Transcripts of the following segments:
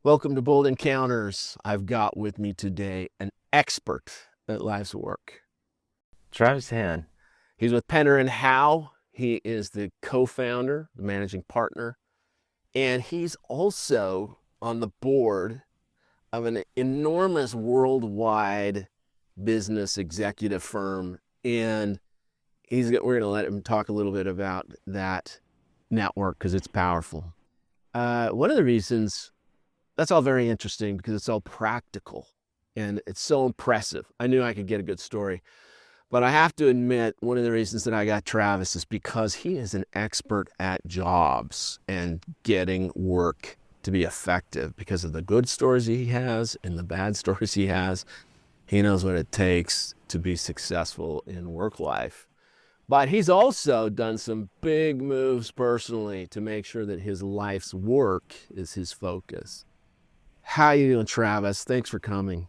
Welcome to Bold Encounters. I've got with me today an expert at life's work, Travis Hann. He's with Pender and Howe. He is the co-founder, the managing partner, and he's also on the board of an enormous worldwide business executive firm. And we're going to let him talk a little bit about that network because it's powerful. One of the reasons that's all very interesting because it's all practical and it's so impressive. I knew I could get a good story, but I have to admit one of the reasons that I got Travis is because he is an expert at jobs and getting work to be effective because of the good stories he has and the bad stories he has. He knows what it takes to be successful in work life. But he's also done some big moves personally to make sure that his life's work is his focus. How you doing, Travis? Thanks for coming.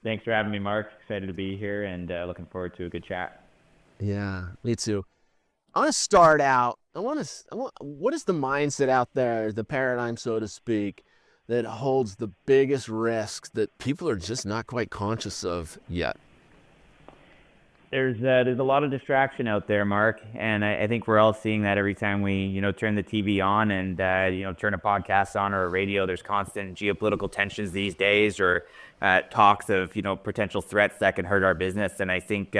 Thanks for having me, Mark. Excited to be here and looking forward to a good chat. Yeah, me too. I want to start out. What is the mindset out there, the paradigm, so to speak, that holds the biggest risks that people are just not quite conscious of yet? There's a lot of distraction out there, Mark, and I think we're all seeing that every time we turn the TV on and turn a podcast on or a radio. There's constant geopolitical tensions these days, or talks of potential threats that can hurt our business. And I think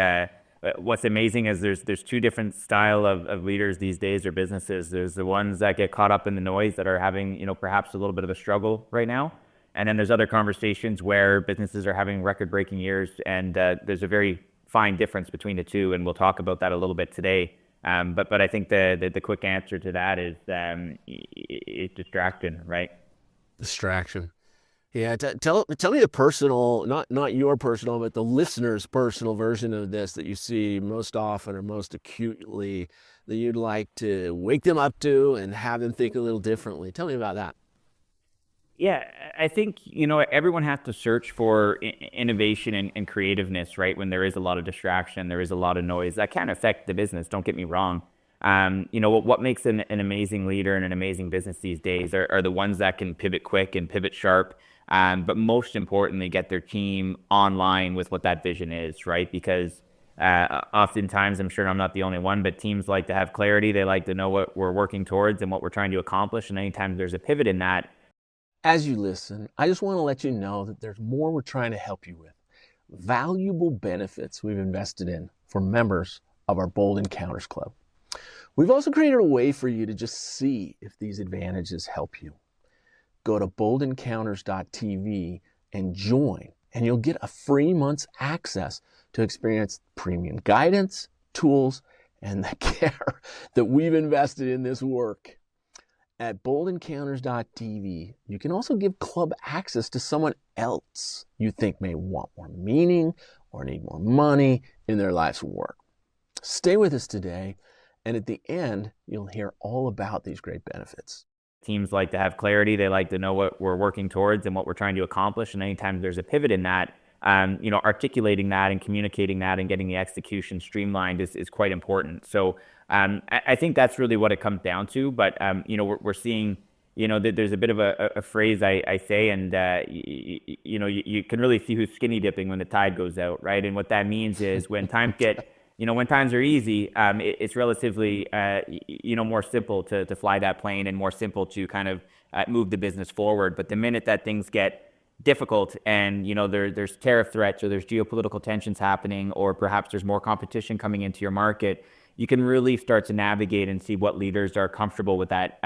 what's amazing is there's two different style of leaders these days, or businesses. There's the ones that get caught up in the noise that are having perhaps a little bit of a struggle right now, and then there's other conversations where businesses are having record-breaking years, and there's a very fine difference between the two, and we'll talk about that a little bit today. But I think the quick answer to that is it's distraction, right? Distraction. Yeah. Tell me the personal, not your personal, but the listener's personal version of this that you see most often or most acutely that you'd like to wake them up to and have them think a little differently. Tell me about that. Yeah, I think everyone has to search for innovation and creativeness, right? When there is a lot of distraction, there is a lot of noise that can affect the business. Don't get me wrong. What makes an amazing leader and an amazing business these days are the ones that can pivot quick and pivot sharp, but most importantly, get their team online with what that vision is, right? Because oftentimes, I'm sure I'm not the only one, but teams like to have clarity. They like to know what we're working towards and what we're trying to accomplish. And anytime there's a pivot in that, As you listen, I just want to let you know that there's more we're trying to help you with. Valuable benefits we've invested in for members of our Bold Encounters Club. We've also created a way for you to just see if these advantages help you. Go to boldencounters.tv and join, and you'll get a free month's access to experience premium guidance, tools, and the care that we've invested in this work. At boldencounters.tv, you can also give club access to someone else you think may want more meaning or need more money in their life's work. Stay with us today, and at the end, you'll hear all about these great benefits. teams like to have clarity. They like to know what we're working towards and what we're trying to accomplish. And anytime there's a pivot in that, articulating that and communicating that and getting the execution streamlined is quite important. So I think that's really what it comes down to. But we're seeing that there's a bit of a phrase I say, and you can really see who's skinny dipping when the tide goes out, right? And what that means is when times when times are easy, it's relatively more simple to fly that plane and more simple to kind of move the business forward. But the minute that things get difficult and there's tariff threats or there's geopolitical tensions happening, or perhaps there's more competition coming into your market, you can really start to navigate and see what leaders are comfortable with that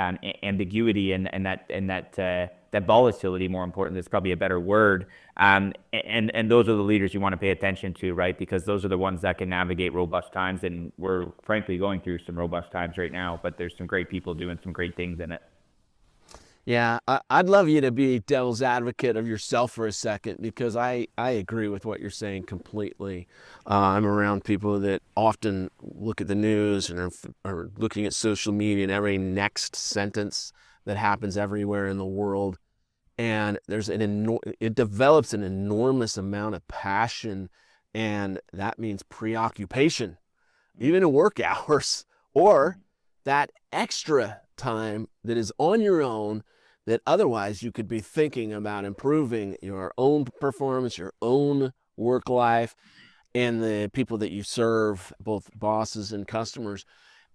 ambiguity and that volatility. More importantly, it's probably a better word. And those are the leaders you want to pay attention to, right? Because those are the ones that can navigate robust times. And we're frankly going through some robust times right now, but there's some great people doing some great things in it. Yeah, I'd love you to be devil's advocate of yourself for a second, because I agree with what you're saying completely. I'm around people that often look at the news and are looking at social media and every next sentence that happens everywhere in the world. And it develops an enormous amount of passion, and that means preoccupation, even in work hours, or that extra time that is on your own that otherwise you could be thinking about improving your own performance, your own work life, and the people that you serve, both bosses and customers.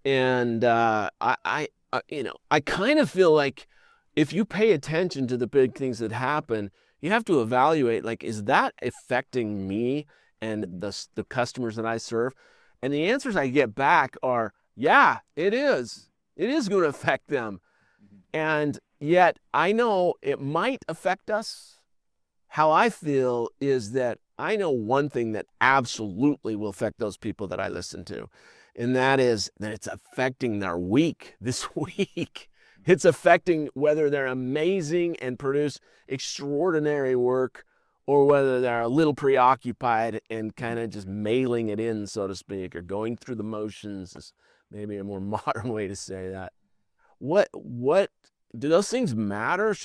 And I kind of feel like if you pay attention to the big things that happen, you have to evaluate, like, is that affecting me and the customers that I serve? And the answers I get back are, yeah, it is. It is going to affect them. And yet I know it might affect us. How I feel is that I know one thing that absolutely will affect those people that I listen to, and that is that it's affecting their week this week. It's affecting whether they're amazing and produce extraordinary work, or whether they're a little preoccupied and kind of just mailing it in, so to speak, or going through the motions is maybe a more modern way to say that. What do those things matter?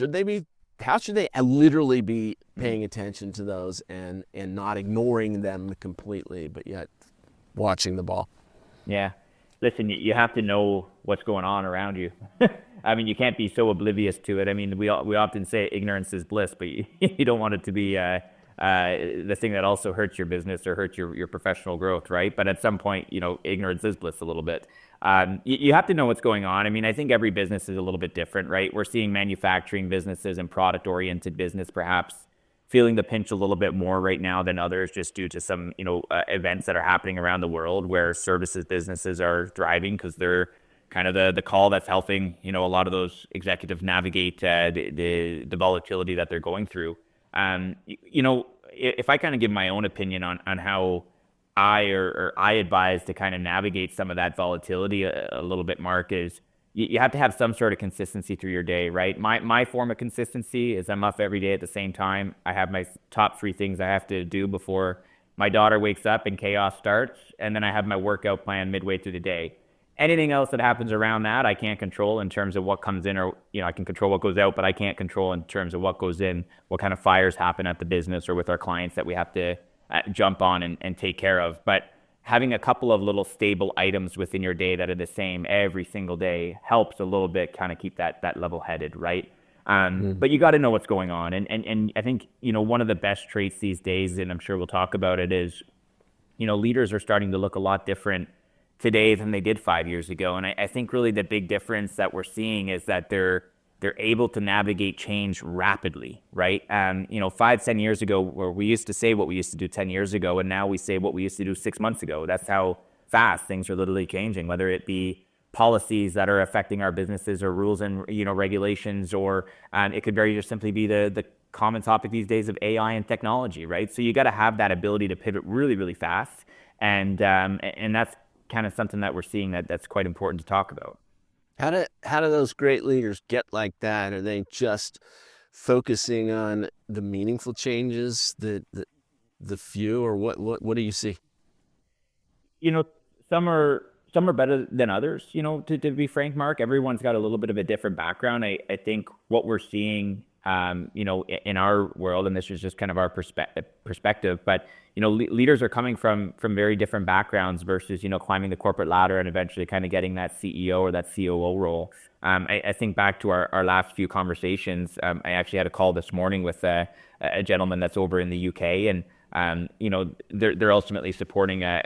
How should they literally be paying attention to those and not ignoring them completely, but yet watching the ball? Yeah. Listen, you have to know what's going on around you. I mean, you can't be so oblivious to it. I mean, we often say ignorance is bliss, but you don't want it to be the thing that also hurts your business or hurts your professional growth, right? But at some point, ignorance is bliss a little bit. You have to know what's going on. I mean, I think every business is a little bit different, right? We're seeing manufacturing businesses and product-oriented business perhaps feeling the pinch a little bit more right now than others, just due to some, events that are happening around the world where services businesses are thriving because they're kind of the call that's helping, a lot of those executives navigate the volatility that they're going through. If I kind of give my own opinion on how I advise to kind of navigate some of that volatility a little bit, Mark, is you have to have some sort of consistency through your day, right? My form of consistency is I'm up every day at the same time. I have my top 3 things I have to do before my daughter wakes up and chaos starts, and then I have my workout plan midway through the day. Anything else that happens around that, I can't control in terms of what comes in, or, I can control what goes out, but I can't control in terms of what goes in, what kind of fires happen at the business or with our clients that we have to jump on and take care of. But having a couple of little stable items within your day that are the same every single day helps a little bit kind of keep that level headed, right? But you got to know what's going on. And I think, one of the best traits these days, and I'm sure we'll talk about it, is, leaders are starting to look a lot different today than they did 5 years ago. And I think really the big difference that we're seeing is that they're able to navigate change rapidly, right? 5-10 years ago, where we used to say what we used to do 10 years ago, and now we say what we used to do 6 months ago. That's how fast things are literally changing, whether it be policies that are affecting our businesses or rules and regulations, or it could very just simply be the common topic these days of AI and technology, right? So you got to have that ability to pivot really, really fast, and that's kind of something that we're seeing that's quite important to talk about. How do those great leaders get like that? Are they just focusing on the meaningful changes, the few, or what do you see? Some are better than others. To be frank, Mark, everyone's got a little bit of a different background. I think what we're seeing, in our world, and this is just kind of our perspective, but leaders are coming from very different backgrounds versus climbing the corporate ladder and eventually kind of getting that CEO or that COO role. I think back to our last few conversations. I actually had a call this morning with a gentleman that's over in the UK, and they're ultimately supporting a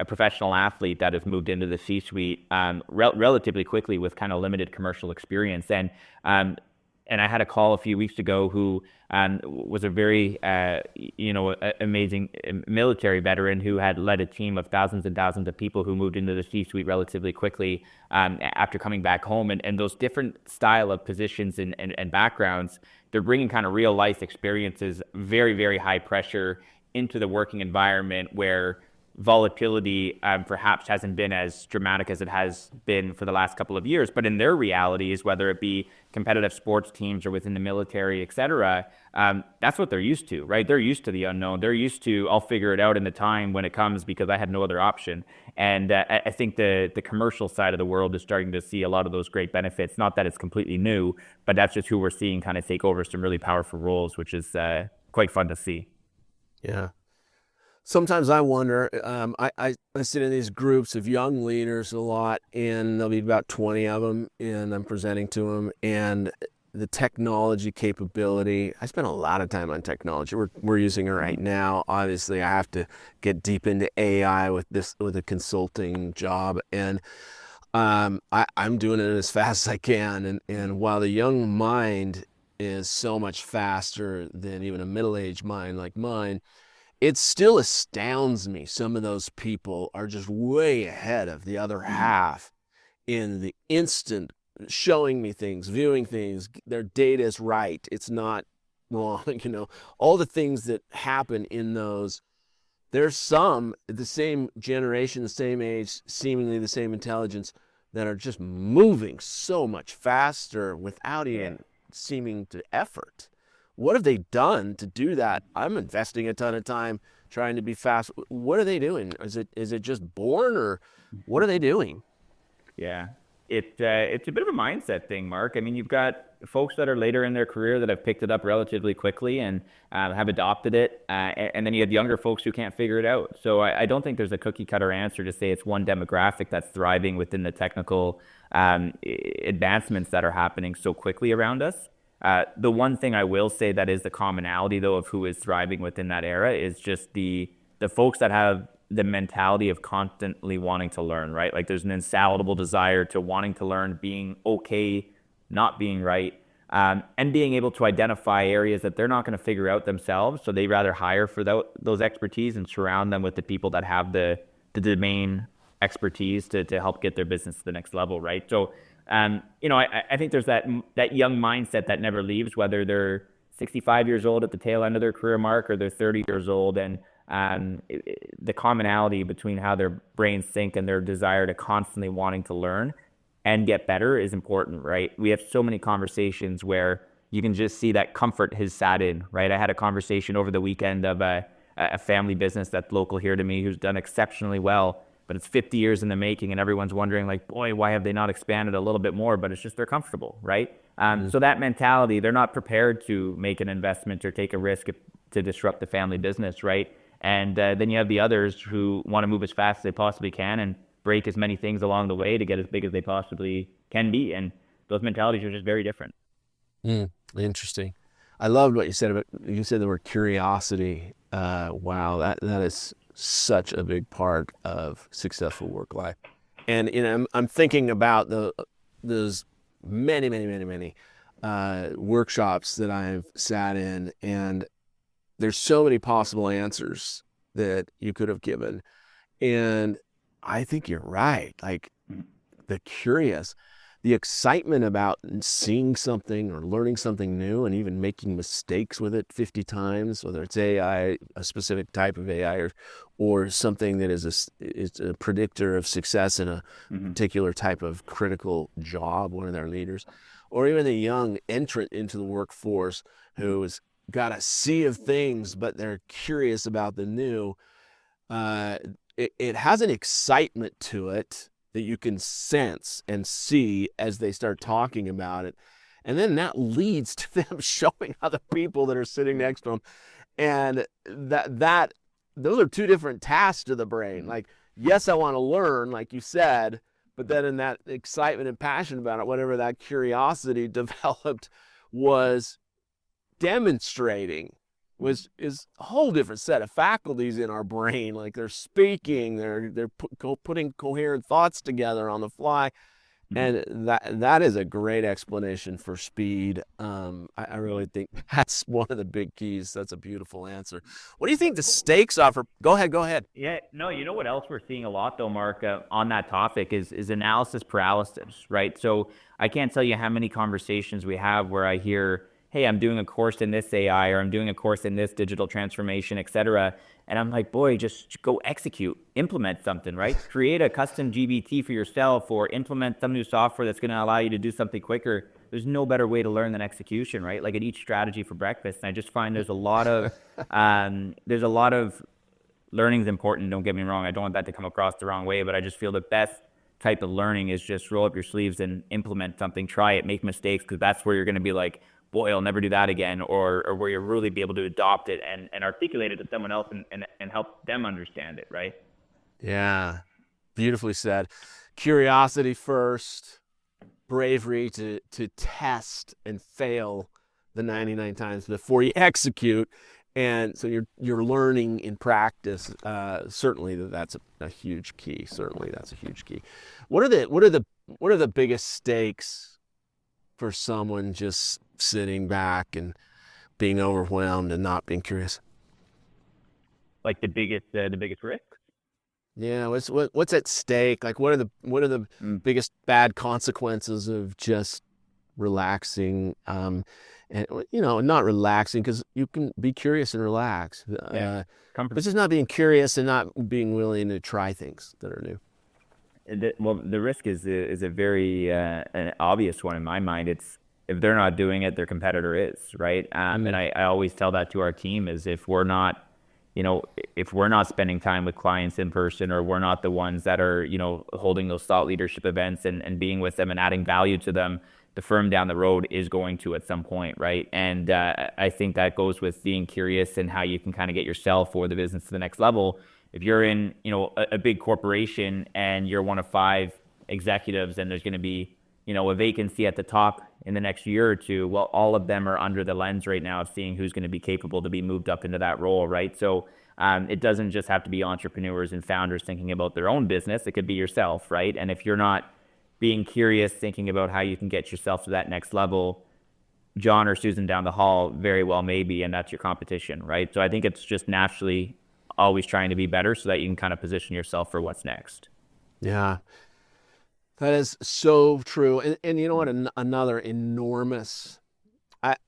professional athlete that has moved into the C-suite relatively quickly with kind of limited commercial experience. And I had a call a few weeks ago who was a very, amazing military veteran who had led a team of thousands and thousands of people who moved into the C-suite relatively quickly after coming back home. And those different style of positions and backgrounds, they're bringing kind of real life experiences, very, very high pressure into the working environment where volatility perhaps hasn't been as dramatic as it has been for the last couple of years. But in their realities, whether it be competitive sports teams or within the military, et cetera, that's what they're used to, right? They're used to the unknown. They're used to, I'll figure it out in the time when it comes because I had no other option. And I think the commercial side of the world is starting to see a lot of those great benefits. Not that it's completely new, but that's just who we're seeing kind of take over some really powerful roles, which is quite fun to see. Yeah. Sometimes I wonder, I sit in these groups of young leaders a lot, and there'll be about 20 of them, and I'm presenting to them, and the technology capability. I spend a lot of time on technology. We're using it right now. Obviously, I have to get deep into AI with a consulting job, and I'm doing it as fast as I can. And while the young mind is so much faster than even a middle-aged mind like mine, it still astounds me. Some of those people are just way ahead of the other half in the instant showing me things, viewing things. Their data is right. It's not wrong. All the things that happen in those. There's some, the same generation, the same age, seemingly the same intelligence, that are just moving so much faster without even seeming to effort. What have they done to do that? I'm investing a ton of time trying to be fast. What are they doing? Is it just born, or what are they doing? Yeah, it's a bit of a mindset thing, Mark. I mean, you've got folks that are later in their career that have picked it up relatively quickly and have adopted it, and then you have younger folks who can't figure it out. So I don't think there's a cookie cutter answer to say it's one demographic that's thriving within the technical advancements that are happening so quickly around us. The one thing I will say that is the commonality, though, of who is thriving within that era is just the folks that have the mentality of constantly wanting to learn, right? Like there's an insatiable desire to wanting to learn, being okay, not being right, and being able to identify areas that they're not going to figure out themselves. So they rather hire for those expertise and surround them with the people that have the domain expertise to help get their business to the next level, right? So, I think there's that young mindset that never leaves, whether they're 65 years old at the tail end of their career, Mark, or they're 30 years old, and the commonality between how their brains think and their desire to constantly wanting to learn and get better is important, right? We have so many conversations where you can just see that comfort has sat in, right? I had a conversation over the weekend of a family business that's local here to me who's done exceptionally well, but it's 50 years in the making, and everyone's wondering, like, boy, why have they not expanded a little bit more? But it's just they're comfortable, right? So that mentality, they're not prepared to make an investment or take a risk to disrupt the family business, right? And then you have the others who want to move as fast as they possibly can and break as many things along the way to get as big as they possibly can be. And those mentalities are just very different. Interesting. I loved what you said about, you said the word curiosity. Wow, that is such a big part of successful work life. And I'm thinking about those many workshops that I've sat in, and there's so many possible answers that you could have given. And I think you're right. Like the excitement about seeing something or learning something new and even making mistakes with it 50 times, whether it's AI, a specific type of AI, or something that is a predictor of success in a particular type of critical job, one of their leaders, or even a young entrant into the workforce who has got a sea of things, but they're curious about the new. It has an excitement to it that you can sense and see as they start talking about it. And then that leads to them showing other people that are sitting next to them. And those are two different tasks to the brain. Like, yes, I want to learn, like you said, but then in that excitement and passion about it, whatever that curiosity developed was demonstrating is a whole different set of faculties in our brain. Like they're speaking, they're putting coherent thoughts together on the fly, and that is a great explanation for speed. I really think that's one of the big keys. That's a beautiful answer. What do you think the stakes are for? Go ahead. Yeah, no, you know what else we're seeing a lot though, Mark, on that topic is analysis paralysis, right? So I can't tell you how many conversations we have where I hear, hey, I'm doing a course in this AI, or I'm doing a course in this digital transformation, et cetera. And I'm like, boy, just go execute, implement something, right? Create a custom GBT for yourself, or implement some new software that's going to allow you to do something quicker. There's no better way to learn than execution, right? Like, I'd eat strategy for breakfast. And I just find there's a lot of learning's important. Don't get me wrong. I don't want that to come across the wrong way, but I just feel the best type of learning is just roll up your sleeves and implement something, try it, make mistakes, because that's where you're going to be like, boy, I'll never do that again, or where you really be able to adopt it and articulate it to someone else and help them understand it, right? Yeah, beautifully said. Curiosity first, bravery to test and fail the 99 times before you execute. And so you're learning in practice. Certainly that's a huge key. Certainly that's a huge key. What are the biggest stakes for someone just sitting back and being overwhelmed and not being curious? Like the biggest risk? Yeah, what's at stake? Like what are the biggest bad consequences of just relaxing? And not relaxing, because you can be curious and relax. Yeah, but just not being curious and not being willing to try things that are new. Well, the risk is a very an obvious one in my mind. It's if they're not doing it, their competitor is, right? And I always tell that to our team is if we're not spending time with clients in person, or we're not the ones that are, holding those thought leadership events and being with them and adding value to them, the firm down the road is going to at some point, right? And I think that goes with being curious and how you can kind of get yourself or the business to the next level. If you're in, a big corporation and you're one of 5 executives and there's going to be, a vacancy at the top in the next year or two, well, all of them are under the lens right now of seeing who's going to be capable to be moved up into that role, right? So it doesn't just have to be entrepreneurs and founders thinking about their own business. It could be yourself, right? And if you're not being curious, thinking about how you can get yourself to that next level, John or Susan down the hall very well maybe, and that's your competition, right? So I think it's just naturally always trying to be better so that you can kind of position yourself for what's next. Yeah, that is so true. And you know what? Another enormous,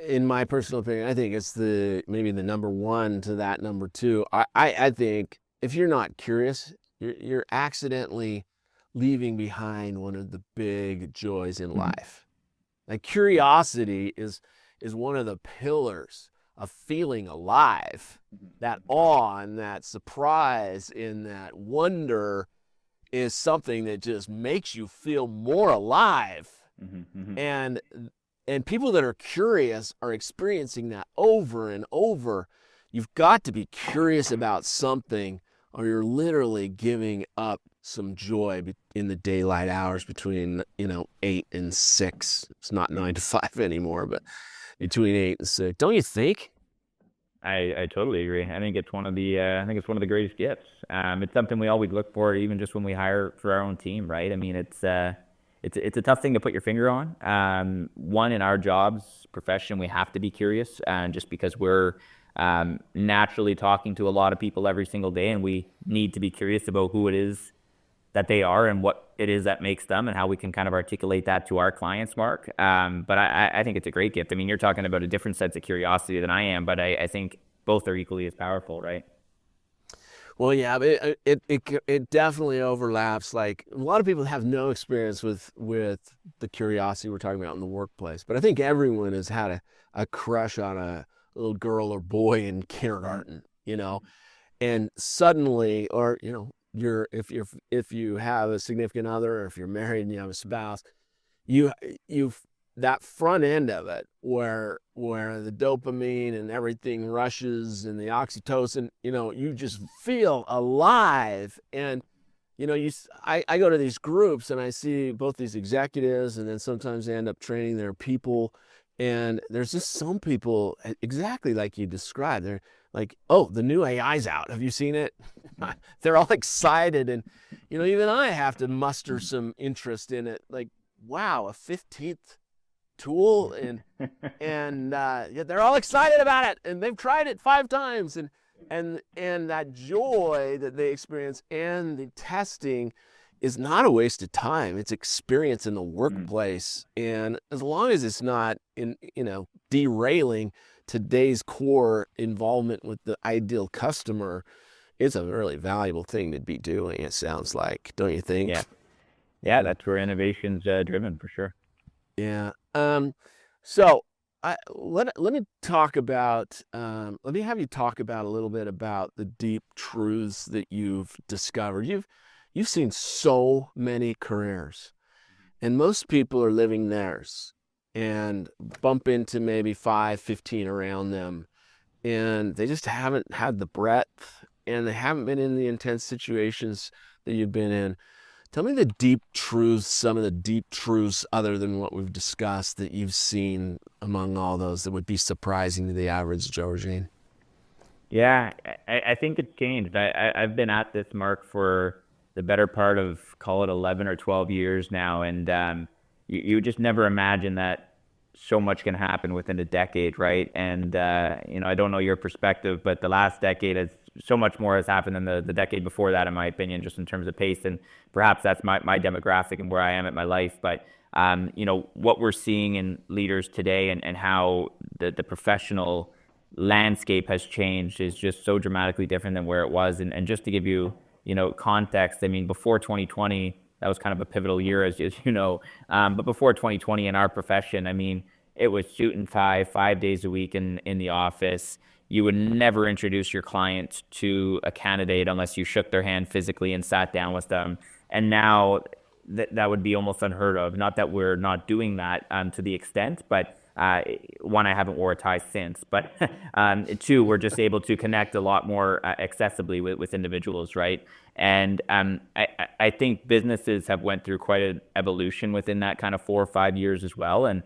in my personal opinion, I think it's maybe the number one to that number two. I think if you're not curious, you're accidentally leaving behind one of the big joys in life. Like curiosity is one of the pillars of feeling alive. That awe and that surprise and that wonder is something that just makes you feel more alive. And people that are curious are experiencing that over and over. You've got to be curious about something, or you're literally giving up some joy in the daylight hours between 8 and 6. It's not 9 to 5 anymore, but between 8 and 6. Don't you think? I totally agree. I think it's one of the greatest gifts. It's something we always look for, even just when we hire for our own team, right? I mean, it's a tough thing to put your finger on. One, in our jobs profession, we have to be curious, just because we're naturally talking to a lot of people every single day, and we need to be curious about who it is that they are and what it is that makes them, and how we can kind of articulate that to our clients, Mark. But I think it's a great gift. I mean, you're talking about a different sense of curiosity than I am, but I think both are equally as powerful, right? Well, yeah, but it definitely overlaps. Like a lot of people have no experience with the curiosity we're talking about in the workplace, but I think everyone has had a crush on a little girl or boy in kindergarten, and suddenly, or if you have a significant other, or if you're married and you have a spouse, you've that front end of it where the dopamine and everything rushes and the oxytocin, you just feel alive. And I go to these groups and I see both these executives, and then sometimes they end up training their people, and there's just some people exactly like you described. They're like, oh, the new AI's out. Have you seen it? They're all excited. And, even I have to muster some interest in it. Like, wow, a 15th tool. And they're all excited about it. And they've tried it 5 times. And that joy that they experience and the testing is not a waste of time. It's experience in the workplace. And as long as it's not derailing today's core involvement with the ideal customer, it's a really valuable thing to be doing, it sounds like. Don't you think? Yeah, that's where innovation's driven, for sure. Yeah. So let me talk about, let me have you talk about a little bit about the deep truths that you've discovered. You've seen so many careers, and most people are living theirs and bump into maybe 5, 15 around them, and they just haven't had the breadth, and they haven't been in the intense situations that you've been in. Tell me the deep truths, some of the deep truths other than what we've discussed that you've seen among all those that would be surprising to the average Joe or Jane. Yeah, I think it's changed. I've been at this mark for the better part of, call it 11 or 12 years now. And you just never imagine that so much can happen within a decade, right? And, I don't know your perspective, but the last decade has so much more has happened than the decade before that, in my opinion, just in terms of pace. And perhaps that's my demographic and where I am at my life. But, what we're seeing in leaders today and how the professional landscape has changed is just so dramatically different than where it was. And just to give you, context, I mean, before 2020, that was kind of a pivotal year, as you know. But before 2020 in our profession, I mean, it was suit and tie, 5 days a week in the office. You would never introduce your client to a candidate unless you shook their hand physically and sat down with them. And now that would be almost unheard of. Not that we're not doing that to the extent, but one, I haven't wore a tie since, but two, we're just able to connect a lot more accessibly with individuals, right? And I think businesses have went through quite an evolution within that kind of 4 or 5 years as well. And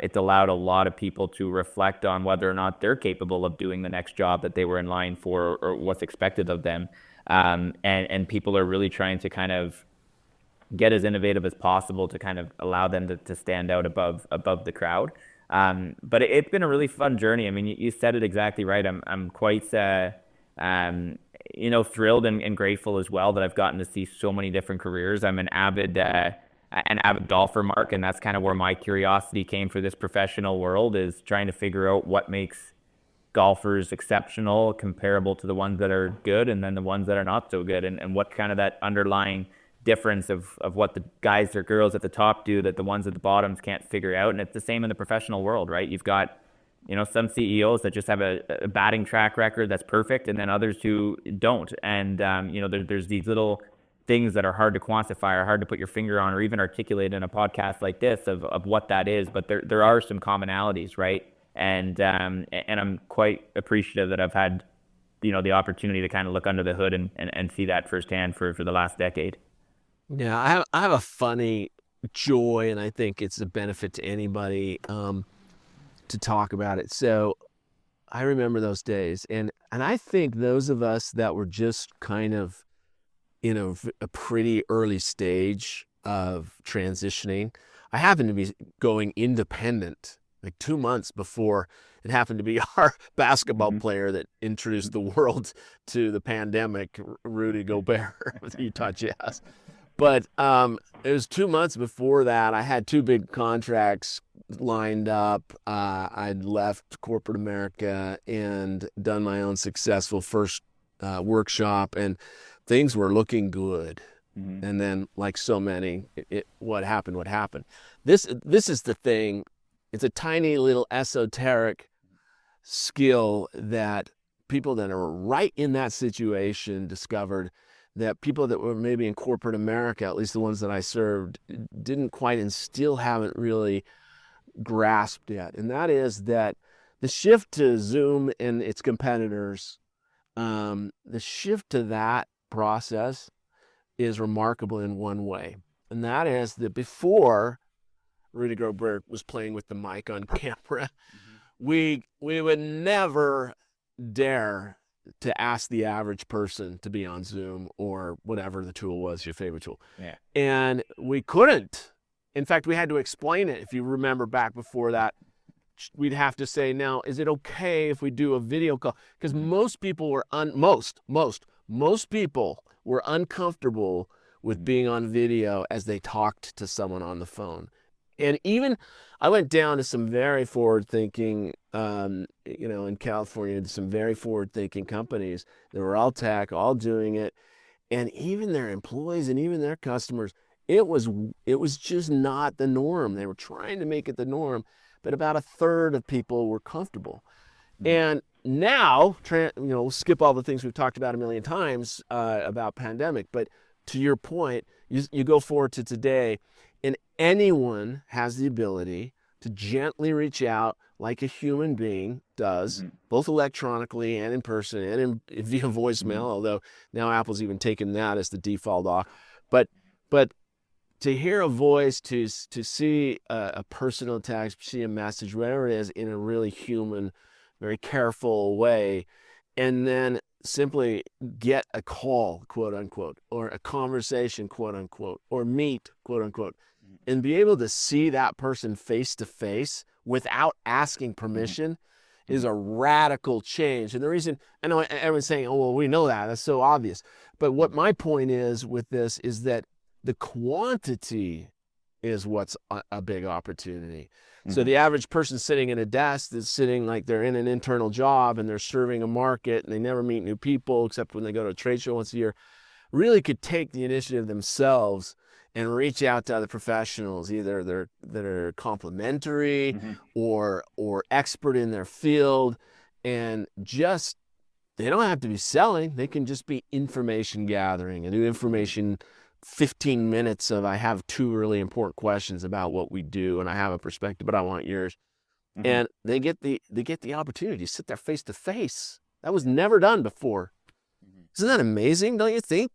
it's allowed a lot of people to reflect on whether or not they're capable of doing the next job that they were in line for or what's expected of them. And people are really trying to kind of get as innovative as possible to kind of allow them to stand out above the crowd. But it's been a really fun journey. I mean, you said it exactly right. I'm quite, thrilled and grateful as well that I've gotten to see so many different careers. I'm an avid golfer, Mark, and that's kind of where my curiosity came for this professional world, is trying to figure out what makes golfers exceptional, comparable to the ones that are good, and then the ones that are not so good, and what kind of that underlying difference of what the guys or girls at the top do that the ones at the bottoms can't figure out. And it's the same in the professional world, right? You've got, some CEOs that just have a batting track record that's perfect, and then others who don't. And, there's these little things that are hard to quantify or hard to put your finger on or even articulate in a podcast like this of what that is. But there are some commonalities, right? And I'm quite appreciative that I've had, the opportunity to kind of look under the hood and see that firsthand for the last decade. Yeah, I have a funny joy, and I think it's a benefit to anybody to talk about it. So I remember those days, and I think those of us that were just kind of in a pretty early stage of transitioning. I happened to be going independent like 2 months before it happened to be our basketball player that introduced the world to the pandemic, Rudy Gobert with Utah Jazz. But it was 2 months before that. I had 2 big contracts lined up. I'd left corporate America and done my own successful first workshop, and things were looking good. Mm-hmm. And then, like so many, what happened. This is the thing. It's a tiny little esoteric skill that people that are right in that situation discovered, that people that were maybe in corporate America, at least the ones that I served, didn't quite and still haven't really grasped yet. And that is that the shift to Zoom and its competitors, the shift to that process is remarkable in one way. And that is that before Rudy Gobert was playing with the mic on camera, we would never dare to ask the average person to be on Zoom or whatever the tool was, your favorite tool. Yeah. And we couldn't. In fact, we had to explain it. If you remember back before that, we'd have to say, now, is it okay if we do a video call? Because most people were most people were uncomfortable with being on video as they talked to someone on the phone. And even I went down to some very forward-thinking, in California, some very forward-thinking companies that were all tech, all doing it, and even their employees and even their customers, it was just not the norm. They were trying to make it the norm, but about a third of people were comfortable. And now, we'll skip all the things we've talked about a million times about pandemic, but to your point, you go forward to today, and anyone has the ability to gently reach out like a human being does, both electronically and in person and via voicemail, although now Apple's even taken that as the default off. But But to hear a voice, to see a personal text, see a message, whatever it is, in a really human, very careful way, and then simply get a call, quote unquote, or a conversation, quote unquote, or meet, quote unquote, and be able to see that person face to face without asking permission is a radical change. And the reason, I know everyone's saying, oh, well, we know that's so obvious. But what my point is with this is that the quantity is what's a big opportunity. So the average person sitting at a desk is sitting like they're in an internal job and they're serving a market and they never meet new people except when they go to a trade show once a year, really could take the initiative themselves and reach out to other professionals, either that are complementary or expert in their field, and just, they don't have to be selling. They can just be information gathering and do information 15 minutes of, I have 2 really important questions about what we do and I have a perspective, but I want yours. And they get the opportunity to sit there face to face. That was never done before. Isn't that amazing, don't you think?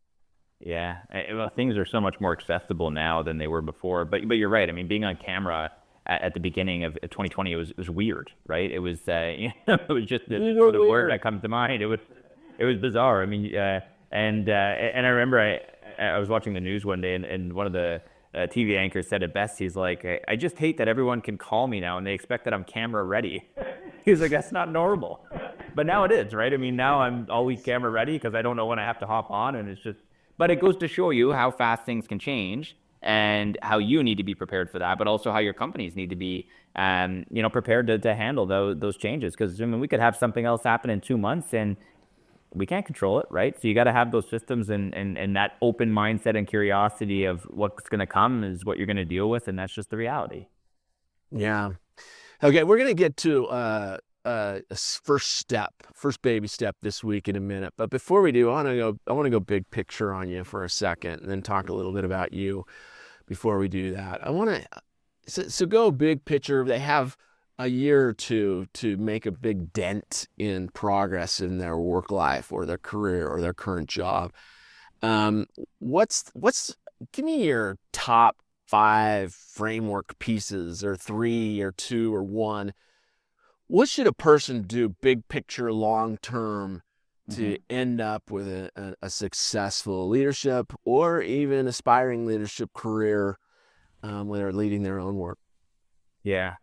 Yeah, well, things are so much more accessible now than they were before. But you're right. I mean, being on camera at the beginning of 2020, it was weird, right? It was it was just the word that comes to mind. It was bizarre. I mean, and I remember I was watching the news one day, and one of the TV anchors said it best. He's like, I just hate that everyone can call me now and they expect that I'm camera ready. He's like, that's not normal. But now it is, right? I mean, now I'm always camera ready because I don't know when I have to hop on, and it's just. But it goes to show you how fast things can change and how you need to be prepared for that, but also how your companies need to be, prepared to handle those changes. Because I mean, we could have something else happen in 2 months and we can't control it, right? So you got to have those systems and that open mindset and curiosity of what's going to come is what you're going to deal with, and that's just the reality. Yeah. Okay, we're going to get to a first baby step this week in a minute. But before we do, I want to go big picture on you for a second and then talk a little bit about you before we do that. I want to go big picture. They have a year or two to make a big dent in progress in their work life or their career or their current job. Give me your top 5 framework pieces, or 3 or 2 or 1. What should a person do big picture long term to end up with a successful leadership or even aspiring leadership career when they're leading their own work? Yeah.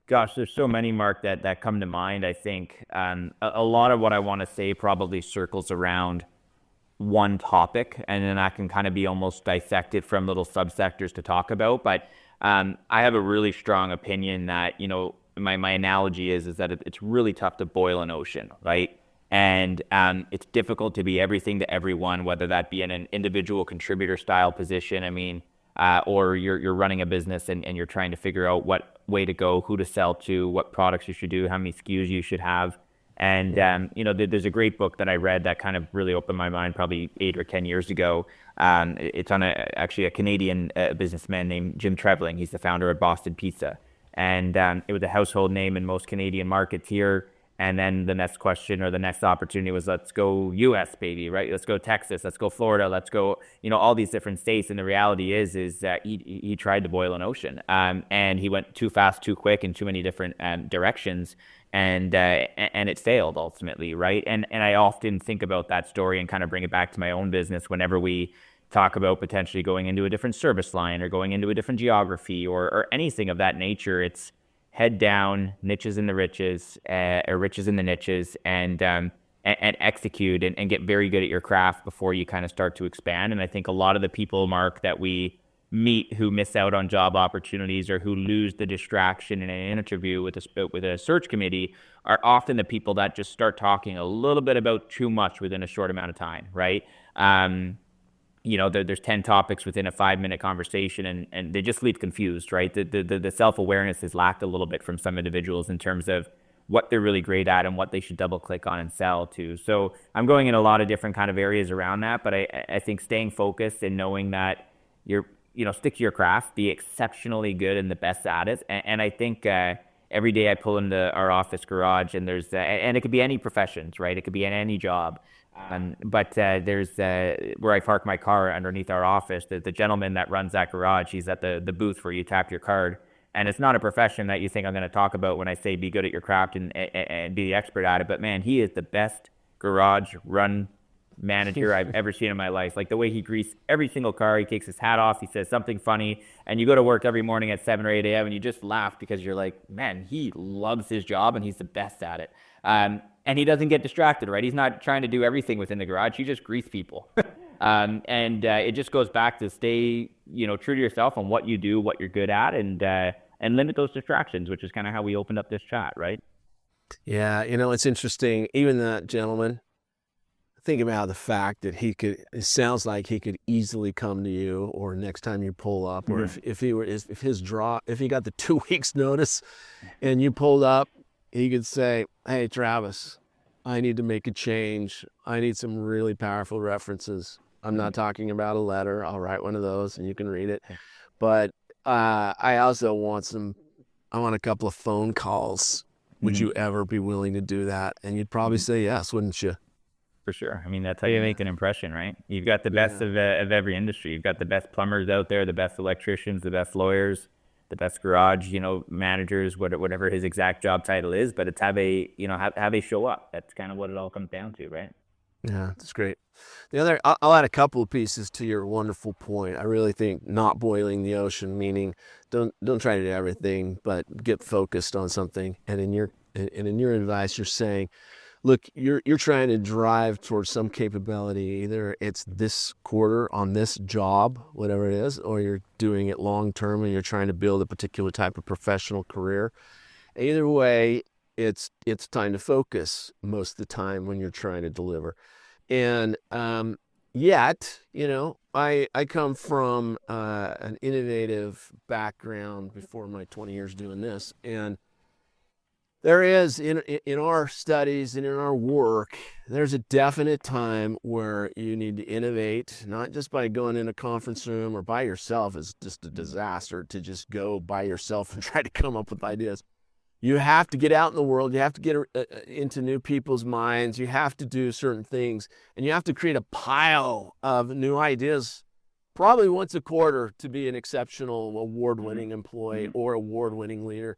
Gosh, there's so many, Mark, that come to mind. I think a lot of what I want to say probably circles around one topic, and then I can kind of be almost dissected from little subsectors to talk about. But I have a really strong opinion that, my analogy is that it's really tough to boil an ocean, right? And it's difficult to be everything to everyone, whether that be in an individual contributor style position. I mean, or you're running a business and you're trying to figure out what way to go, who to sell to, what products you should do, how many SKUs you should have. And, there's a great book that I read that kind of really opened my mind probably 8 or 10 years ago. It's on actually a Canadian businessman named Jim Treveling. He's the founder of Boston Pizza. And it was a household name in most Canadian markets here. And then the next question or the next opportunity was, let's go US, baby, right? Let's go Texas, let's go Florida, let's go, all these different states. And the reality is that he tried to boil an ocean. And he went too fast, too quick in too many different directions. And it failed ultimately, right? And I often think about that story and kind of bring it back to my own business whenever we talk about potentially going into a different service line or going into a different geography or anything of that nature. It's head down, niches in the riches, or riches in the niches, and execute and get very good at your craft before you kind of start to expand. And I think a lot of the people, Mark, that we meet who miss out on job opportunities or who lose the distraction in an interview with a search committee are often the people that just start talking a little bit about too much within a short amount of time, right? There's 10 topics within a 5-minute conversation and they just leave confused, right? The self-awareness is lacked a little bit from some individuals in terms of what they're really great at and what they should double click on and sell to. So I'm going in a lot of different kind of areas around that, but I think staying focused and knowing that stick to your craft, be exceptionally good and the best at it. And I think every day I pull into our office garage, and there's and it could be any professions, right? It could be in any job. But there's where I park my car underneath our office. The gentleman that runs that garage, he's at the booth where you tap your card. And it's not a profession that you think I'm going to talk about when I say be good at your craft and be the expert at it. But man, he is the best garage run manager I've ever seen in my life. Like the way he greases every single car, he takes his hat off, he says something funny, and you go to work every morning at 7 or 8 a.m. and you just laugh because you're like, man, he loves his job and he's the best at it. And he doesn't get distracted, right? He's not trying to do everything within the garage. He just greases people. It just goes back to stay, true to yourself on what you do, what you're good at, and limit those distractions, which is kind of how we opened up this chat, right? Yeah, it's interesting. Even that gentleman, think about the fact that it sounds like he could easily come to you, or next time you pull up, or if he got the 2 weeks notice and you pulled up, he could say, hey, Travis, I need to make a change. I need some really powerful references. I'm not talking about a letter. I'll write one of those and you can read it. But I also want a couple of phone calls. Would you ever be willing to do that? And you'd probably say yes, wouldn't you? For sure. I mean, that's how you make an impression, right? You've got the best of every industry. You've got the best plumbers out there, the best electricians, the best lawyers, the best garage, managers, whatever his exact job title is. But it's how they show up. That's kind of what it all comes down to, right? Yeah, that's great. I'll add a couple of pieces to your wonderful point. I really think not boiling the ocean, meaning don't try to do everything, but get focused on something. And in your advice, you're saying, look, you're trying to drive towards some capability. Either it's this quarter on this job, whatever it is, or you're doing it long term and you're trying to build a particular type of professional career. Either way, it's time to focus most of the time when you're trying to deliver. And yet, I come from an innovative background before my 20 years doing this, and there is, in our studies and in our work, there's a definite time where you need to innovate, not just by going in a conference room or by yourself. It's just a disaster to just go by yourself and try to come up with ideas. You have to get out in the world. You have to get into new people's minds. You have to do certain things, and you have to create a pile of new ideas, probably once a quarter, to be an exceptional award-winning employee or award-winning leader.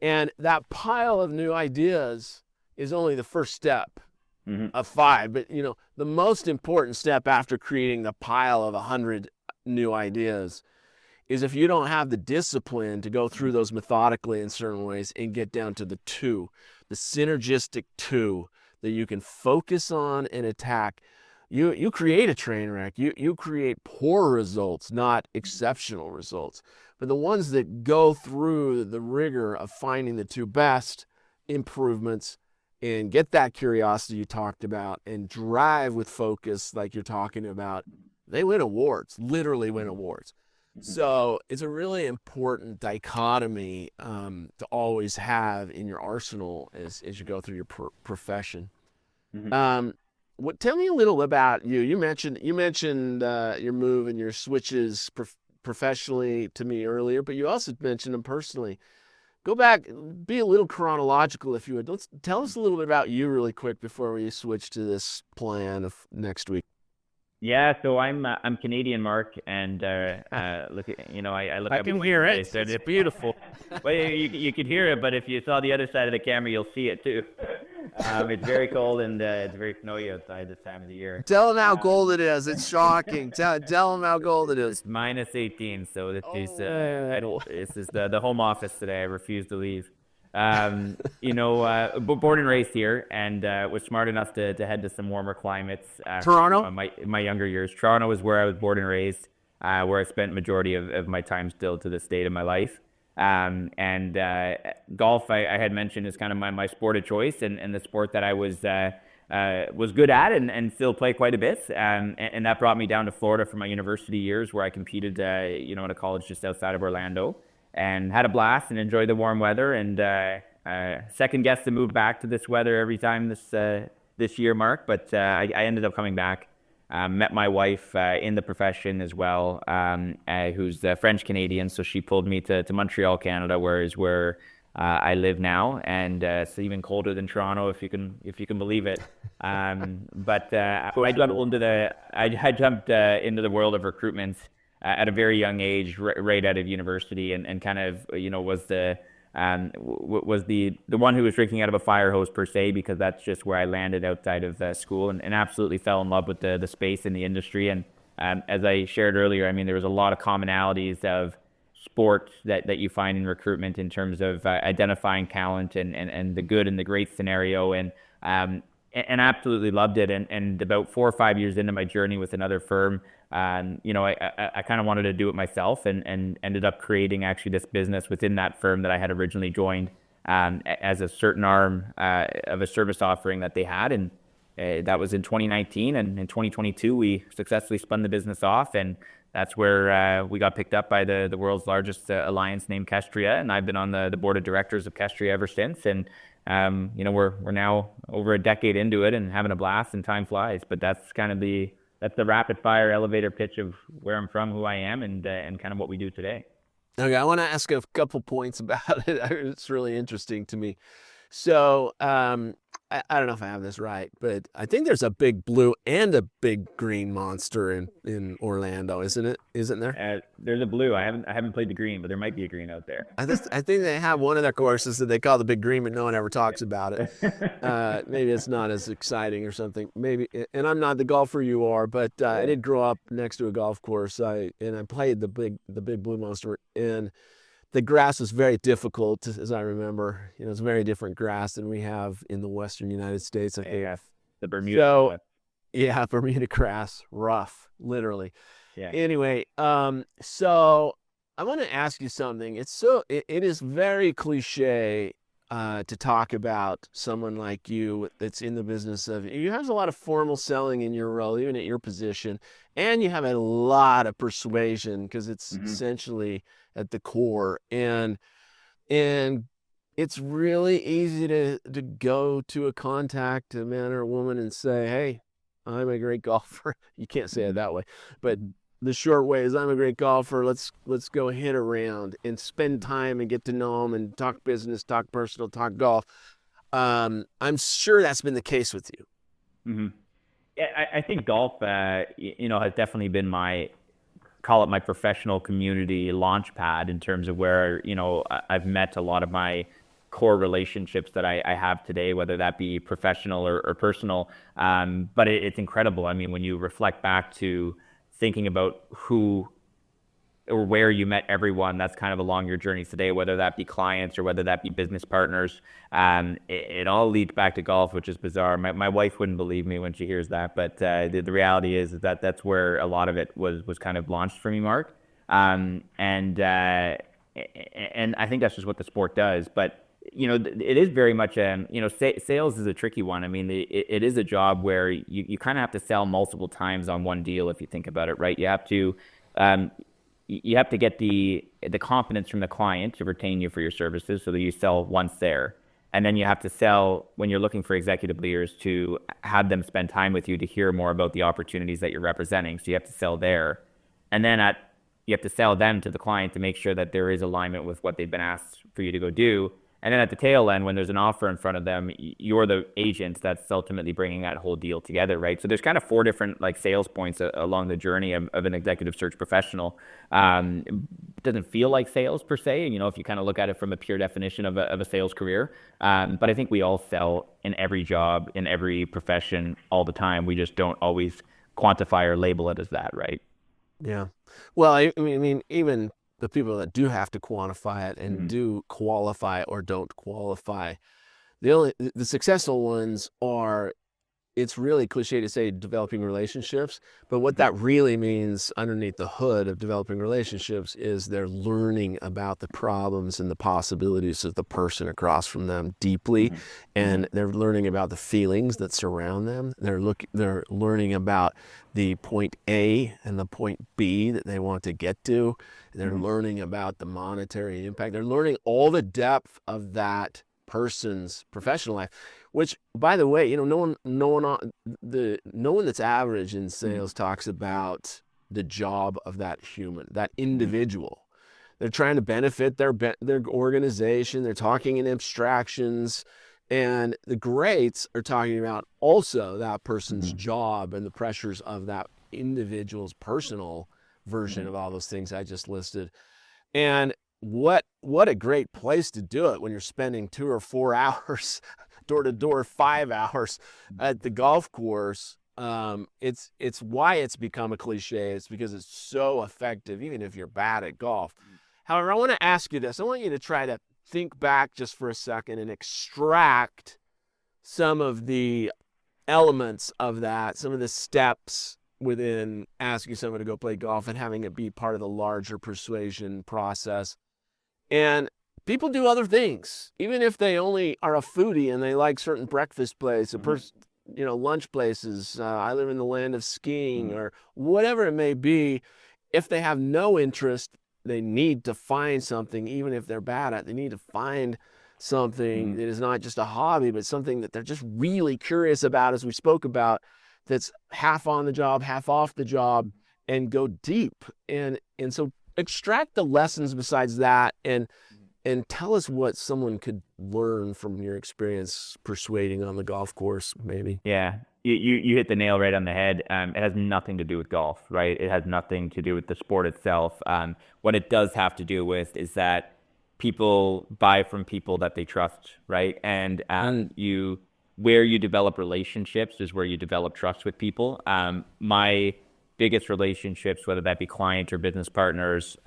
And that pile of new ideas is only the first step of 5. But, the most important step after creating the pile of 100 new ideas is if you don't have the discipline to go through those methodically in certain ways and get down to the 2, the synergistic 2 that you can focus on and attack, you create a train wreck. You create poor results, not exceptional results. But the ones that go through the rigor of finding the 2 best improvements and get that curiosity you talked about and drive with focus like you're talking about, they win awards, literally win awards. So it's a really important dichotomy to always have in your arsenal as you go through your profession. Tell me a little about you. You mentioned your move and your switches professionally to me earlier, but you also mentioned them personally. Go back, be a little chronological if you would. Tell us a little bit about you really quick before we switch to this plan of next week. Yeah, so I'm Canadian, Mark, and look, I look. I can hear it. It's beautiful. Well, you could hear it, but if you saw the other side of the camera, you'll see it too. It's very cold and it's very snowy outside this time of the year. Tell them how cold it is. It's shocking. Tell them how cold it is. It's minus 18, so this is the home office today. I refuse to leave. Born and raised here, and was smart enough to head to some warmer climates. Toronto? My younger years. Toronto is where I was born and raised, where I spent majority of my time still to this date of my life. Golf, I had mentioned, is kind of my sport of choice, and the sport that I was good at and still play quite a bit. And that brought me down to Florida for my university years, where I competed, in a college just outside of Orlando. And had a blast and enjoyed the warm weather, and second guess to move back to this weather every time this year, Mark. But I ended up coming back. Met my wife in the profession as well, who's French Canadian. So she pulled me to Montreal, Canada, where I live now, and it's even colder than Toronto, if you can believe it. But I jumped into the world of recruitment at a very young age, right out of university, and kind of was the one who was drinking out of a fire hose per se, because that's just where I landed outside of school, and absolutely fell in love with the space in the industry. And as I shared earlier, I mean, there was a lot of commonalities of sport that you find in recruitment in terms of identifying talent and the good and the great scenario, and absolutely loved it. And about 4 or 5 years into my journey with another firm, I kind of wanted to do it myself, and ended up creating actually this business within that firm that I had originally joined as a certain arm of a service offering that they had. And that was in 2019, and in 2022 we successfully spun the business off, and that's where we got picked up by the world's largest alliance named Kestria, and I've been on the board of directors of Kestria ever since. And we're now over a decade into it and having a blast, and time flies. But that's kind of the rapid fire elevator pitch of where I'm from, who I am, and kind of what we do today. Okay, I want to ask a couple points about it. It's really interesting to me. So I don't know if I have this right, but I think there's a big blue and a big green monster in Orlando, isn't it? Isn't there? There's a blue. I haven't played the green, but there might be a green out there. I think they have one of their courses that they call the big green, but no one ever talks about it. Maybe it's not as exciting or something. Maybe, and I'm not the golfer you are, but I did grow up next to a golf course. I played the big blue monster, and the grass was very difficult, as I remember. It's very different grass than we have in the Western United States. I think. Yeah, the Bermuda. So, yeah, Bermuda grass, rough, literally. Yeah. Anyway, so I want to ask you something. It is very cliche to talk about someone like you that's in the business of, you have a lot of formal selling in your role, even at your position, and you have a lot of persuasion, because it's essentially at the core, and it's really easy to go to a contact, a man or a woman, and say, hey, I'm a great golfer. You can't say it that way, but the short way is, I'm a great golfer. Let's go hit around and spend time and get to know them and talk business, talk personal, talk golf. I'm sure that's been the case with you. Mm-hmm. Yeah, I think golf, has definitely been call it my professional community launch pad, in terms of where, I've met a lot of my core relationships that I have today, whether that be professional or personal. But it's incredible. I mean, when you reflect back to thinking about who or where you met everyone that's kind of along your journey today, whether that be clients or whether that be business partners, it all leads back to golf, which is bizarre. My wife wouldn't believe me when she hears that, but the reality is that that's where a lot of it was kind of launched for me, Mark. And I think that's just what the sport does. But it is very much, sales is a tricky one. I mean, it is a job where you kind of have to sell multiple times on one deal, if you think about it, right? You have to get the confidence from the client to retain you for your services, so that you sell once there. And then you have to sell when you're looking for executive leaders, to have them spend time with you to hear more about the opportunities that you're representing. So you have to sell there. And then you have to sell them to the client to make sure that there is alignment with what they've been asked for you to go do. And then at the tail end, when there's an offer in front of them, you're the agent that's ultimately bringing that whole deal together, right? So there's kind of 4 different sales points along the journey of an executive search professional. It doesn't feel like sales per se, if you kind of look at it from a pure definition of a sales career. But I think we all sell in every job, in every profession, all the time. We just don't always quantify or label it as that, right? Yeah. Well, I mean, even the people that do have to quantify it and do qualify or don't qualify, the successful ones are, it's really cliche to say developing relationships, but what that really means underneath the hood of developing relationships is they're learning about the problems and the possibilities of the person across from them deeply, and they're learning about the feelings that surround them. They're learning about the point A and the point B that they want to get to. They're learning about the monetary impact. They're learning all the depth of that person's professional life, which, by the way, no one that's average in sales talks about the job of that human, that individual. They're trying to benefit their organization. They're talking in abstractions. And the greats are talking about also that person's job and the pressures of that individual's personal version of all those things I just listed. And what a great place to do it when you're spending 2 or 4 hours door to door, 5 hours at the golf course. It's why it's become a cliche. It's because it's so effective, even if you're bad at golf. However, I want to ask you this. I want you to try to think back just for a second and extract some of the elements of that, some of the steps within asking someone to go play golf and having it be part of the larger persuasion process. And people do other things, even if they only are a foodie and they like certain breakfast places, lunch places. I live in the land of skiing or whatever it may be. If they have no interest, they need to find something, even if they're bad at it. They need to find something that is not just a hobby, but something that they're just really curious about, as we spoke about, that's half on the job, half off the job, and go deep. And so extract the lessons besides that, and tell us what someone could learn from your experience persuading on the golf course, maybe. Yeah, you hit the nail right on the head. It has nothing to do with golf, right? It has nothing to do with the sport itself. What it does have to do with is that people buy from people that they trust, right? And where you develop relationships is where you develop trust with people. My biggest relationships, whether that be client or business partners,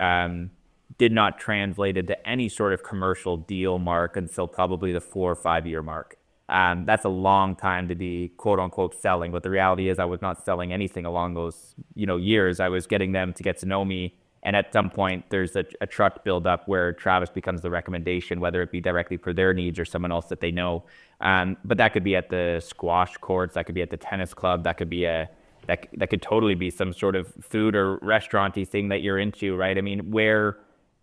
did not translate into any sort of commercial deal mark until probably the 4 or 5 year mark. That's a long time to be quote unquote selling, but the reality is I was not selling anything along those years. I was getting them to get to know me, and at some point there's a trust build up where Travis becomes the recommendation, whether it be directly for their needs or someone else that they know. But that could be at the squash courts, that could be at the tennis club, that could be that could totally be some sort of food or restaurant-y thing that you're into, right? I mean, where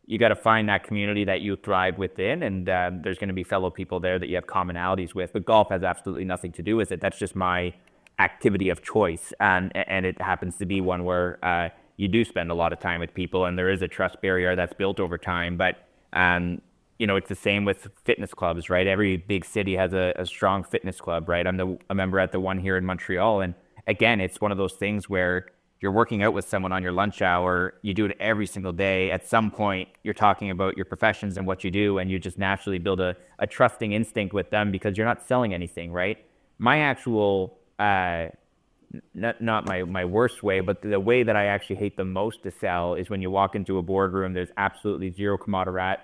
you got to find that community that you thrive within, and there's going to be fellow people there that you have commonalities with. But golf has absolutely nothing to do with it. That's just my activity of choice, and it happens to be one where you do spend a lot of time with people, and there is a trust barrier that's built over time. But it's the same with fitness clubs, right? Every big city has a strong fitness club, right? I'm a member at the one here in Montreal, and again, it's one of those things where you're working out with someone on your lunch hour, you do it every single day. At some point, you're talking about your professions and what you do, and you just naturally build a trusting instinct with them because you're not selling anything, right? My actual, not my worst way, but the way that I actually hate the most to sell is when you walk into a boardroom, there's absolutely zero camaraderie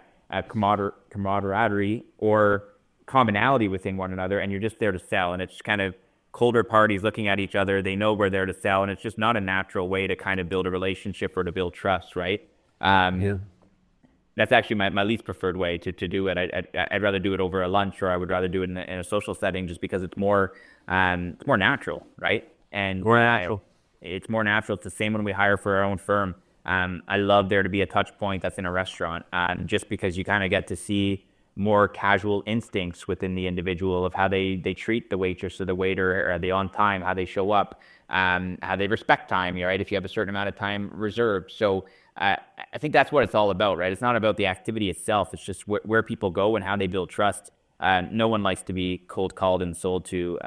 or commonality within one another, and you're just there to sell, and it's kind of colder parties looking at each other. They know we're there to sell, and it's just not a natural way to kind of build a relationship or to build trust, right? That's actually my least preferred way to do it. I'd rather do it over a lunch, or I would rather do it in a social setting, just because it's more natural, right? And more natural. It's more natural. It's the same when we hire for our own firm. I love there to be a touch point that's in a restaurant, just because you kind of get to see more casual instincts within the individual of how they treat the waitress or the waiter. Are they on time? How they show up? How they respect time, right? If you have a certain amount of time reserved. So I think that's what it's all about, right? It's not about the activity itself. It's just where people go and how they build trust. No one likes to be cold called and sold to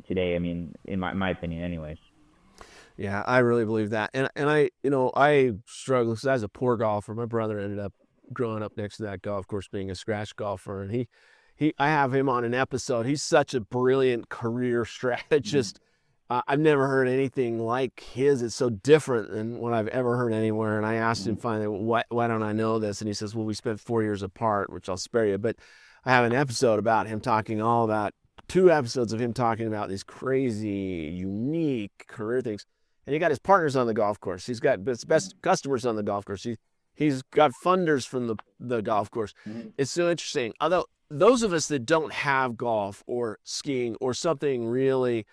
today. I mean, in my opinion, anyways. Yeah, I really believe that. And I struggle because I was a poor golfer. My brother ended up growing up next to that golf course, being a scratch golfer, and I have him on an episode. He's such a brilliant career strategist. I've never heard anything like his. It's so different than what I've ever heard anywhere. And I asked him finally, why don't I know this? And he says, well, we spent 4 years apart, which I'll spare you. But I have an episode about him talking all about 2 episodes of him talking about these crazy, unique career things. And he got his partners on the golf course. He's got his best customers on the golf course. He's got funders from the golf course. It's so interesting. Although those of us that don't have golf or skiing or something really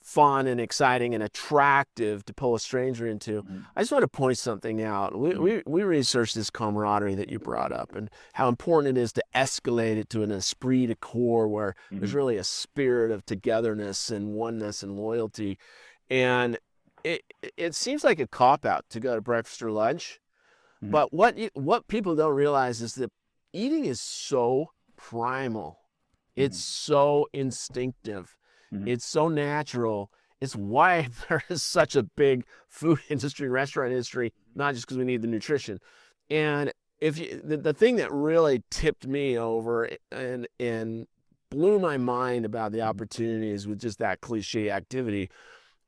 fun and exciting and attractive to pull a stranger into, I just want to point something out. We researched this camaraderie that you brought up and how important it is to escalate it to an esprit de corps where there's really a spirit of togetherness and oneness and loyalty. And it seems like a cop-out to go to breakfast or lunch. But what people don't realize is that eating is so primal. It's so instinctive. It's so natural. It's why there is such a big food industry, restaurant industry, not just because we need the nutrition. And if you, the thing that really tipped me over and blew my mind about the opportunities with just that cliche activity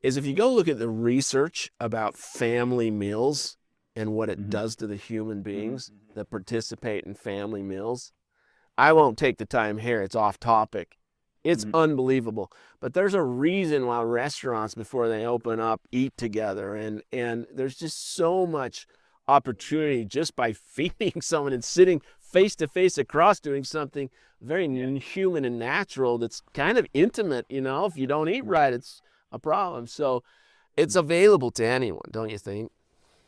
is if you go look at the research about family meals and what it does to the human beings that participate in family meals. I won't take the time here. It's off topic. It's unbelievable. But there's a reason why restaurants, before they open up, eat together. And there's just so much opportunity just by feeding someone and sitting face to face across doing something very human and natural that's kind of intimate. If you don't eat right, it's a problem. So it's available to anyone, don't you think?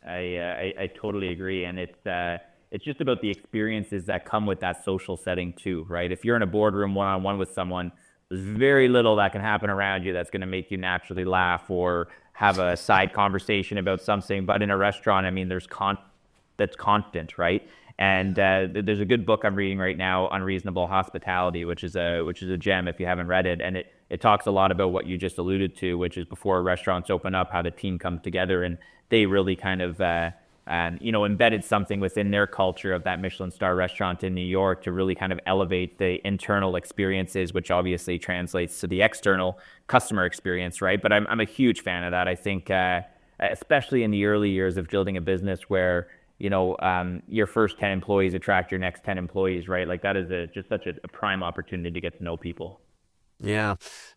I totally agree, and it's just about the experiences that come with that social setting too, right? If you're in a boardroom one-on-one with someone, there's very little that can happen around you that's going to make you naturally laugh or have a side conversation about something. But in a restaurant, I mean, that's constant, right? And there's a good book I'm reading right now, Unreasonable Hospitality, which is a gem if you haven't read it, and it talks a lot about what you just alluded to, which is before restaurants open up, how the team comes together, and they really kind of embedded something within their culture of that Michelin star restaurant in New York to really kind of elevate the internal experiences, which obviously translates to the external customer experience, right? But I'm a huge fan of that. I think, especially in the early years of building a business where your first 10 employees attract your next 10 employees, right? Like that is just such a prime opportunity to get to know people. Yeah.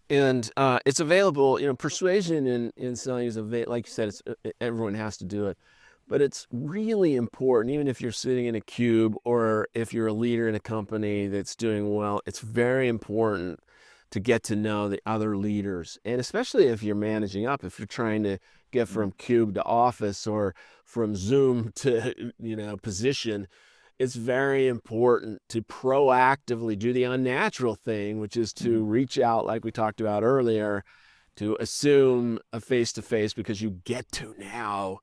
And it's available, persuasion in selling is available. Like you said, everyone has to do it. But it's really important, even if you're sitting in a cube or if you're a leader in a company that's doing well, it's very important to get to know the other leaders. And especially if you're managing up, if you're trying to get from cube to office or from Zoom to, position, it's very important to proactively do the unnatural thing, which is to reach out, like we talked about earlier, to assume a face-to-face because you get to now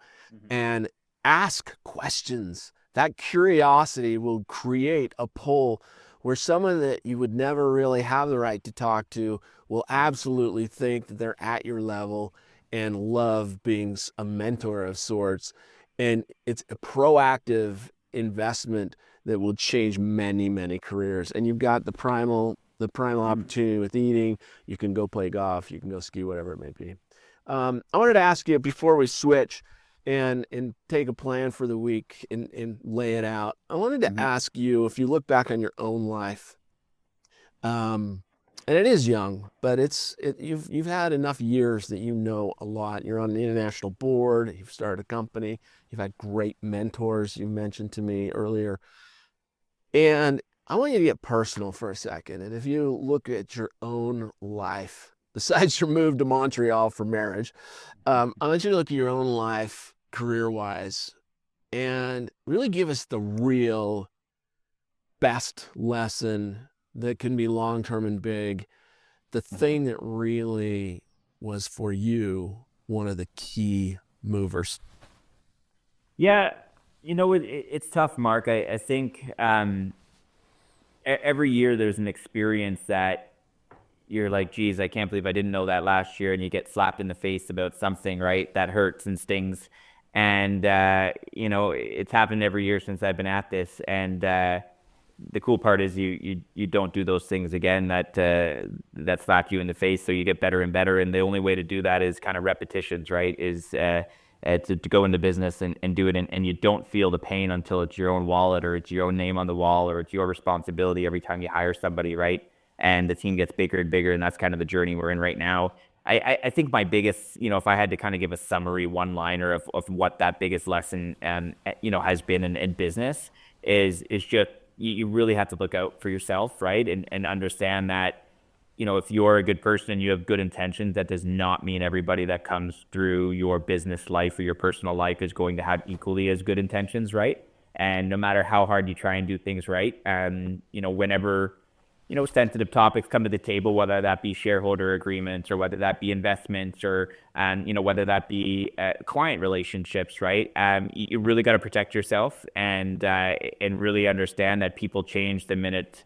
and ask questions. That curiosity will create a pull where someone that you would never really have the right to talk to will absolutely think that they're at your level and love being a mentor of sorts. And it's a proactive investment that will change many, many careers. And you've got the primal opportunity with eating. You can go play golf, you can go ski, whatever it may be. I wanted to ask you before we switch and take a plan for the week and lay it out. I wanted to ask you, if you look back on your own life, and it is young, but you've had enough years that you know a lot. You're on the international board. You've started a company. You've had great mentors. You mentioned to me earlier, and I want you to get personal for a second. And if you look at your own life, besides your move to Montreal for marriage, I want you to look at your own life career-wise and really give us the real best lesson that can be long-term and big, the thing that really was for you one of the key movers. Yeah, it's tough, Mark. I think every year there's an experience that you're like, geez, I can't believe I didn't know that last year, and you get slapped in the face about something, right? That hurts and stings. And, it's happened every year since I've been at this. And the cool part is you don't do those things again that slap you in the face. So you get better and better. And the only way to do that is kind of repetitions, right? Is to go into business and do it. And you don't feel the pain until it's your own wallet or it's your own name on the wall or it's your responsibility every time you hire somebody, right? And the team gets bigger and bigger, and that's kind of the journey we're in right now. I think my biggest, if I had to kind of give a summary one-liner of what that biggest lesson, has been in business is just you really have to look out for yourself, right? And understand that, if you're a good person and you have good intentions, that does not mean everybody that comes through your business life or your personal life is going to have equally as good intentions, right? And no matter how hard you try and do things right, whenever sensitive topics come to the table, whether that be shareholder agreements or whether that be investments or, whether that be client relationships, right? You really got to protect yourself and really understand that people change the minute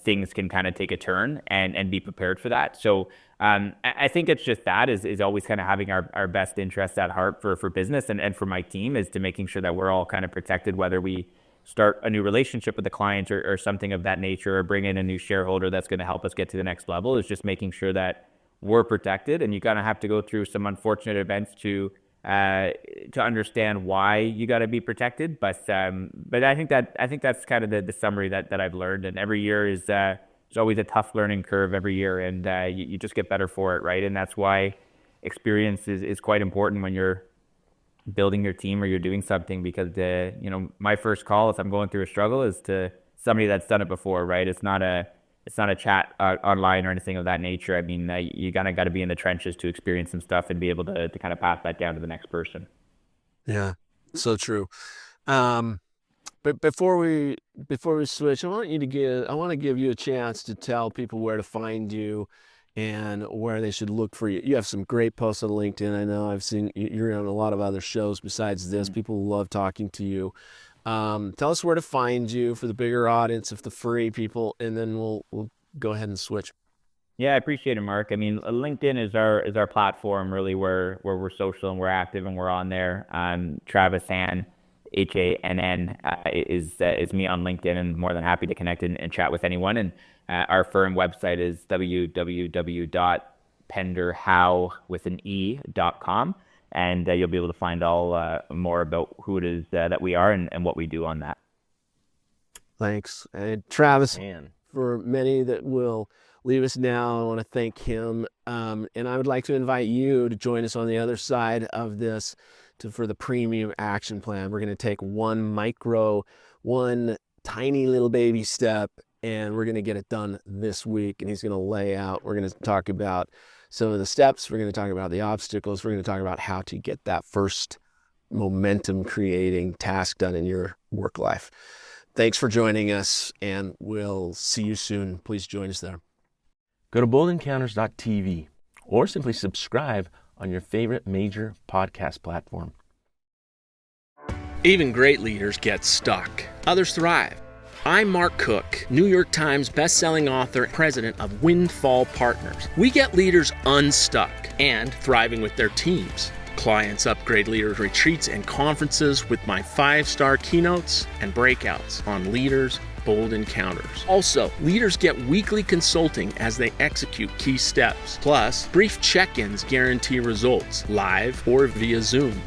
things can kind of take a turn and be prepared for that. So I think it's just that is always kind of having our best interests at heart for business and for my team, is to making sure that we're all kind of protected, whether we start a new relationship with the client or something of that nature, or bring in a new shareholder that's going to help us get to the next level. Is just making sure that we're protected. And you kind of have to go through some unfortunate events to understand why you got to be protected. But I think that's kind of the summary that I've learned. And every year is always a tough learning curve every year, and you just get better for it, right? And that's why experience is quite important when you're building your team or you're doing something, because my first call if I'm going through a struggle is to somebody that's done it before, right? It's not a chat online or anything of that nature. I mean, you got to be in the trenches to experience some stuff and be able to kind of pass that down to the next person. Yeah, so true. But before we switch, I want to give you a chance to tell people where to find you and where they should look for you. You have some great posts on LinkedIn. I know I've seen you're on a lot of other shows besides this. People love talking to you. Tell us where to find you for the bigger audience, if the free people, and then we'll go ahead and switch. Yeah, I appreciate it, Mark. I mean, LinkedIn is our platform, really, where we're social and we're active and we're on there. Travis Hann, Hann, is me on LinkedIn, and more than happy to connect and chat with anyone. And our firm website is www.penderhowe.com, and you'll be able to find all more about who it is that we are and what we do on that. Thanks. And Travis, for many that will leave us now, I want to thank him. And I would like to invite you to join us on the other side of this for the premium action plan. We're going to take one tiny little baby step, and we're going to get it done this week. And he's going to lay out, we're going to talk about some of the steps. We're going to talk about the obstacles. We're going to talk about how to get that first momentum creating task done in your work life. Thanks for joining us, and we'll see you soon. Please join us there. Go to boldencounters.tv or simply subscribe on your favorite major podcast platform. Even great leaders get stuck. Others thrive. I'm Mark Cook, New York Times bestselling author, president of Windfall Partners. We get leaders unstuck and thriving with their teams. Clients upgrade leaders' retreats and conferences with my 5-star keynotes and breakouts on Leaders Bold Encounters. Also, leaders get weekly consulting as they execute key steps. Plus, brief check-ins guarantee results, live or via Zoom.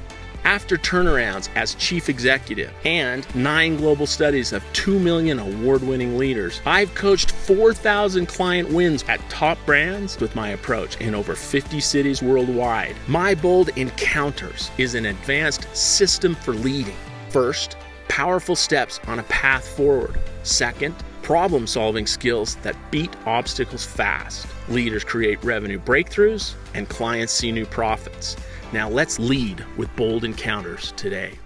After turnarounds as chief executive and 9 global studies of 2 million award-winning leaders, I've coached 4,000 client wins at top brands with my approach in over 50 cities worldwide. My Bold Encounters is an advanced system for leading. First, powerful steps on a path forward. Second, problem-solving skills that beat obstacles fast. Leaders create revenue breakthroughs, and clients see new profits. Now let's lead with Bold Encounters today.